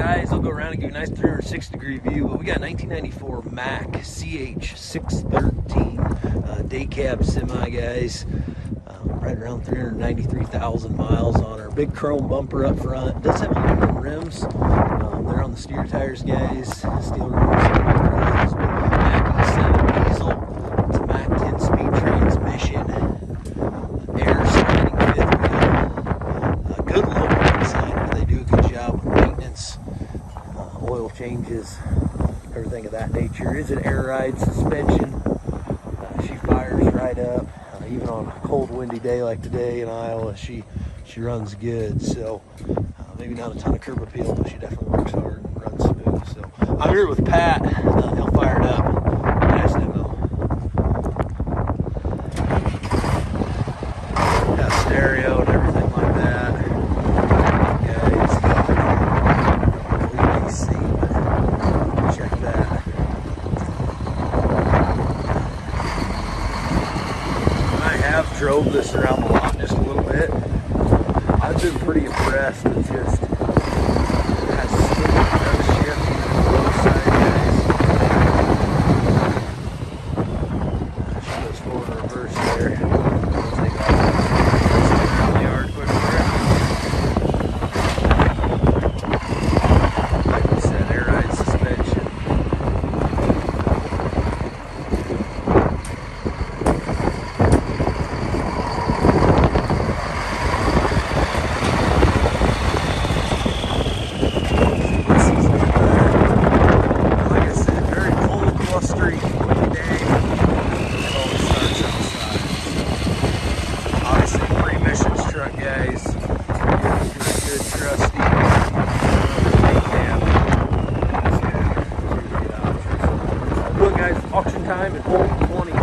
guys. I'll go around and give you a nice 360-degree view. But we got 1994 MACK CH613 day cab semi, guys. Right around 393,000 miles on our big chrome bumper up front. It does have aluminum rims. They're on the steer tires, guys. Steel rims. MACK E7 diesel. It's a MACK 10-speed transmission. Air sliding fifth wheel. Good look inside, but they do a good job with maintenance, oil changes, everything of that nature. It's an air ride suspension. She fires right up. Even on a cold, windy day like today in Iowa, she runs good. So maybe not a ton of curb appeal, but she definitely works hard and runs smooth. So I'm here with Pat. He'll fire it up. Nice demo. Got stereo and everything like that. Guys, you may see, but check that. I've drove this around the lot just a little bit. I've been pretty impressed with just that smooth shift on both sides, guys. She goes forward and reverse there. We'll take off around the yard quick for it. Like we said, air ride suspension. Guys, good trusty cab. Look, guys, auction time at 20.